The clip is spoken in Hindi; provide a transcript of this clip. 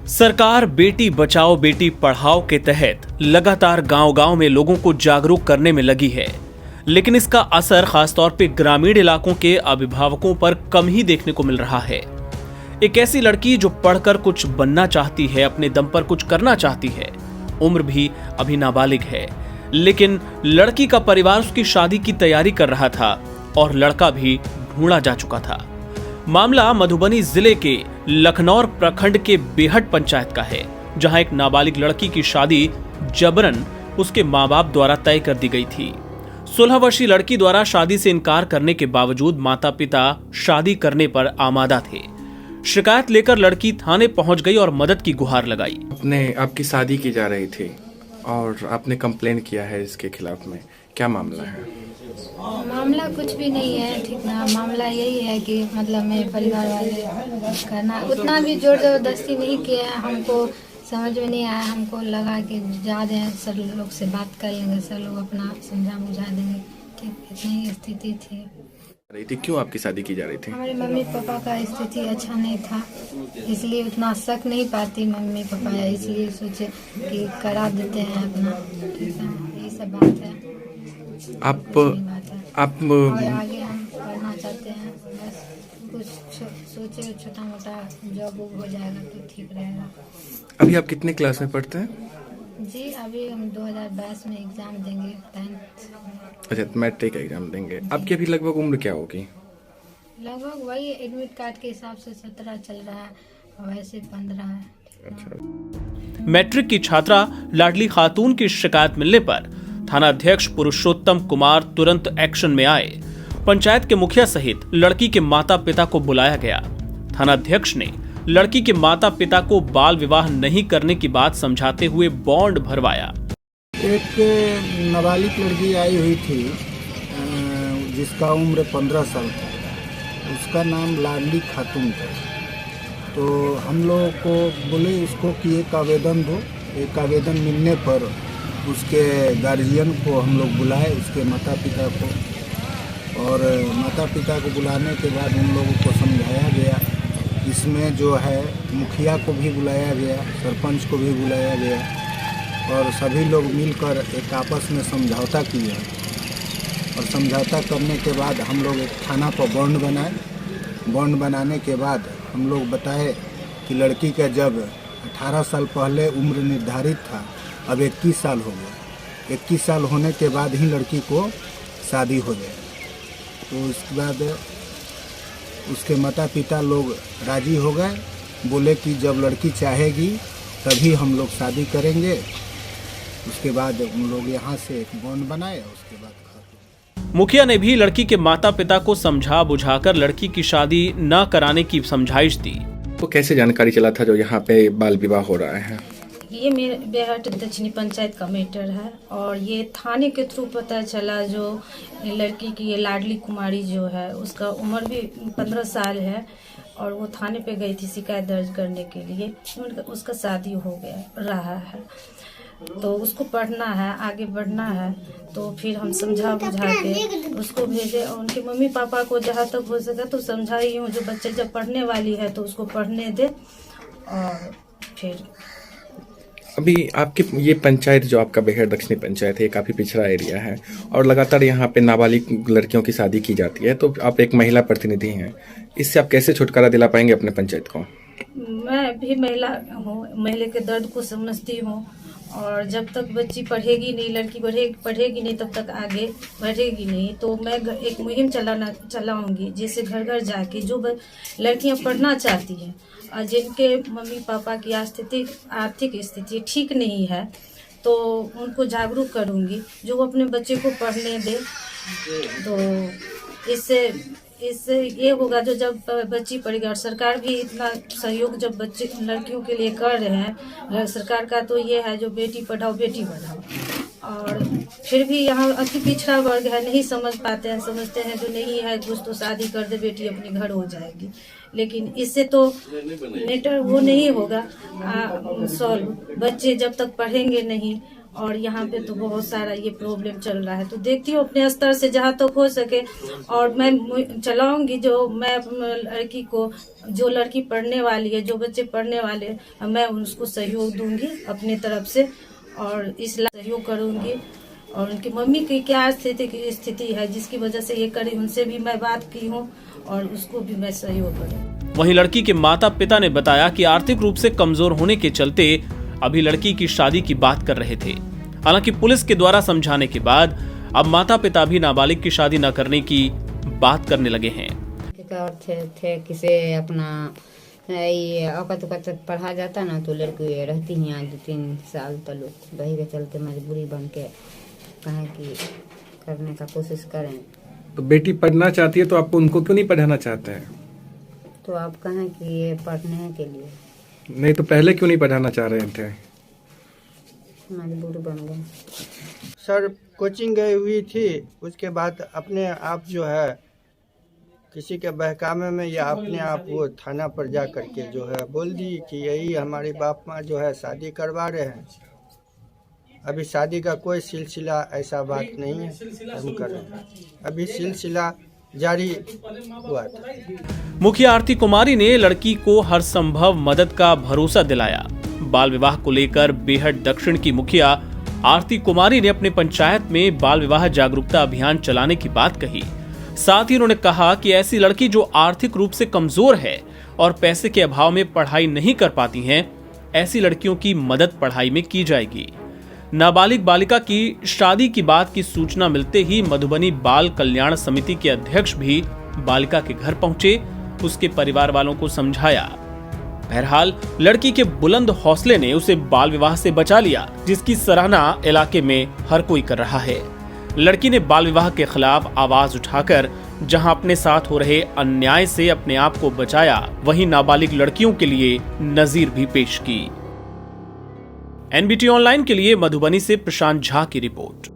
सरकार बेटी बचाओ बेटी पढ़ाओ के तहत लगातार गांव-गांव में लोगों को जागरूक करने में लगी है, लेकिन इसका असर खासतौर पे ग्रामीण इलाकों के अभिभावकों पर कम ही देखने को मिल रहा है। एक ऐसी लड़की जो पढ़कर कुछ बनना चाहती है, अपने दम पर कुछ करना चाहती है, उम्र भी अभी नाबालिग है, लेकिन लड़की का परिवार उसकी शादी की तैयारी कर रहा था और लड़का भी ढूंढा जा चुका था। मामला मधुबनी जिले के लखनौर प्रखंड के बेहट पंचायत का है, जहां एक नाबालिग लड़की की शादी जबरन उसके मां बाप द्वारा तय कर दी गई थी। 16 वर्षीय लड़की द्वारा शादी से इनकार करने के बावजूद माता पिता शादी करने पर आमादा थे। शिकायत लेकर लड़की थाने पहुंच गई और मदद की गुहार लगाई। आपकी शादी की जा रही थी और आपने कंप्लेन किया है इसके खिलाफ में, क्या मामला है? मामला कुछ भी नहीं है, ठीक ना। मामला यही है कि मतलब मेरे परिवार वाले करना उतना भी जोर जबरदस्ती नहीं किया है, हमको समझ में नहीं आया। हमको लगा कि जा दें, सर लोग से बात कर लेंगे, सर लोग अपना समझा बुझा देंगे, ठीक। इतनी स्थिति थी। रही थी क्यों आपकी शादी की जा रही थी? हमारे मम्मी पापा का स्थिति अच्छा नहीं था, इसलिए उतना शक नहीं पाती मम्मी पापा, इसलिए सोचे कि करा देते हैं अपना, ठीक है। यही सब बात है। आप और आगे हम पढ़ना चाहते हैं, बस कुछ सोचे छोटा मोटा जॉब हो जाएगा तो ठीक रहेगा। अभी आप कितने क्लास में पढ़ते हैं? जी अभी हम 2022 में एग्जाम देंगे, 10th। अच्छा, मैट्रिक का एग्जाम देंगे। आपकी अभी लगभग उम्र क्या होगी? लगभग वही एडमिट कार्ड के हिसाब से 17 चल रहा है, वैसे 15 है। अच्छा। मैट्रिक की छात्रा लाडली खातून की शिकायत मिलने पर थानाध्यक्ष पुरुषोत्तम कुमार तुरंत एक्शन में आए। पंचायत के मुखिया सहित लड़की के माता पिता को बुलाया गया। थानाध्यक्ष ने लड़की के माता पिता को बाल विवाह नहीं करने की बात समझाते हुए बॉन्ड भरवाया। एक नाबालिग लड़की आई हुई थी जिसका उम्र 15 साल था, उसका नाम लाडली खातून था। तो हम लोगों को बोले उसको कि एक आवेदन दो। एक आवेदन मिलने पर उसके गार्जियन को हम लोग बुलाए, उसके माता पिता को, और माता पिता को बुलाने के बाद उन लोगों को समझाया गया। इसमें जो है मुखिया को भी बुलाया गया, सरपंच को भी बुलाया गया, और सभी लोग मिलकर एक आपस में समझौता किया। और समझौता करने के बाद हम लोग एक थाना पर बॉन्ड बनाए। बॉन्ड बनाने के बाद हम लोग बताए कि लड़की का जब 18 साल पहले उम्र निर्धारित था, अब 21 साल हो गया। 21 साल होने के बाद ही लड़की को शादी हो जाए। तो उसके बाद उसके माता पिता लोग राजी हो गए, बोले कि जब लड़की चाहेगी तभी हम लोग शादी करेंगे। उसके बाद उन लोग यहाँ से एक बॉन्ड बनाए, उसके बाद मुखिया ने भी लड़की के माता पिता को समझा बुझाकर लड़की की शादी न कराने की समझाइश दी। तो कैसे जानकारी चला था जो यहाँ पे बाल विवाह हो रहा है? ये मेरे बेहट दक्षिणी पंचायत का मैटर है, और ये थाने के थ्रू पता चला। जो लड़की की ये लाडली कुमारी जो है, उसका उम्र भी 15 साल है, और वो थाने पे गई थी शिकायत दर्ज करने के लिए। उसका शादी हो गया रहा है, तो उसको पढ़ना है, आगे बढ़ना है। तो फिर हम समझा बुझा के उसको भेजे, और उनके मम्मी पापा को जहाँ तक हो सका तो समझाई हूँ, जो बच्चे जब पढ़ने वाली है तो उसको पढ़ने दे। और फिर अभी आपकी ये पंचायत जो आपका बेहट दक्षिणी पंचायत है, काफ़ी पिछड़ा एरिया है और लगातार यहाँ पे नाबालिग लड़कियों की शादी की जाती है। तो आप एक महिला प्रतिनिधि हैं, इससे आप कैसे छुटकारा दिला पाएंगे अपने पंचायत को? मैं भी महिला हूँ, महिला के दर्द को समझती हूँ, और जब तक बच्ची पढ़ेगी नहीं, लड़की पढ़ेगी नहीं, तब तक आगे बढ़ेगी नहीं। तो मैं एक मुहिम चलाऊंगी, जिससे घर घर जाके जो लड़कियां पढ़ना चाहती हैं और जिनके मम्मी पापा की आर्थिक स्थिति ठीक नहीं है, तो उनको जागरूक करूंगी, जो वो अपने बच्चे को पढ़ने दे। तो इससे ये होगा, जो जब बच्ची पढ़ेगी, और सरकार भी इतना सहयोग जब बच्चे लड़कियों के लिए कर रहे हैं, सरकार का तो ये है जो बेटी पढ़ाओ बेटी बढ़ाओ। और फिर भी यहाँ अति पिछड़ा वर्ग है, नहीं समझ पाते हैं, समझते हैं जो नहीं है कुछ तो शादी कर दे, बेटी अपने घर हो जाएगी। लेकिन इससे तो मैटर वो नहीं होगा सॉल्व। बच्चे जब तक पढ़ेंगे नहीं और यहाँ पे तो बहुत सारा ये प्रॉब्लम चल रहा है। तो देखती हूँ अपने स्तर से जहाँ तक हो सके, और मैं चलाऊंगी जो मैं लड़की को, जो लड़की पढ़ने वाली है, जो बच्चे पढ़ने वाले हैं, मैं उसको सहयोग दूंगी अपनी तरफ से, और इस सहयोग करूंगी। और उनकी मम्मी की क्या स्थिति है जिसकी वजह से ये करी, उनसे भी मैं बात की हूँ और उसको भी मैं सहयोग करूँ। वहीं लड़की के माता पिता ने बताया कि आर्थिक रूप से कमजोर होने के चलते अभी लड़की की शादी की बात कर रहे थे। हालांकि पुलिस के द्वारा समझाने के बाद अब माता पिता भी नाबालिग की शादी न करने की बात करने लगे हैं। थे किसे अपना ये औकत पढ़ा जाता ना तो लड़की रहती हैं 2-3 साल तक, वही के चलते मजबूरी बन के कहें कि करने का कोशिश करें। तो बेटी पढ़ना चाहती है तो आपको उनको क्यों नहीं पढ़ाना चाहते हैं? तो आप कहें कि ये पढ़ने के लिए नहीं तो पहले क्यों नहीं पढ़ाना चाह रहे थे? मजबूर बन गए। सर कोचिंग गई हुई थी, उसके बाद अपने आप जो है किसी के बहकावे में या अपने आप वो थाना पर जा करके जो है बोल दी कि यही हमारे बाप माँ जो है शादी करवा रहे हैं। अभी शादी का कोई सिलसिला ऐसा बात नहीं है, हम कर रहे हैं, अभी सिलसिला जारी हुआ था। मुखिया आरती कुमारी ने लड़की को हर संभव मदद का भरोसा दिलाया। बाल विवाह को लेकर बेहट दक्षिण की मुखिया आरती कुमारी ने अपने पंचायत में बाल विवाह जागरूकता अभियान चलाने की बात कही। साथ ही उन्होंने कहा कि ऐसी लड़की जो आर्थिक रूप से कमजोर है और पैसे के अभाव में पढ़ाई नहीं कर पाती हैं, ऐसी लड़कियों की मदद पढ़ाई में की जाएगी। नाबालिग बालिका की शादी की बात की सूचना मिलते ही मधुबनी बाल कल्याण समिति के अध्यक्ष भी बालिका के घर पहुंचे, उसके परिवार वालों को समझाया। बहरहाल लड़की के बुलंद हौसले ने उसे बाल विवाह से बचा लिया, जिसकी सराहना इलाके में हर कोई कर रहा है। लड़की ने बाल विवाह के खिलाफ आवाज उठाकर जहां अपने साथ हो रहे अन्याय से अपने आप को बचाया, वहीं नाबालिग लड़कियों के लिए नजीर भी पेश की। एनबीटी ऑनलाइन के लिए मधुबनी से प्रशांत झा की रिपोर्ट।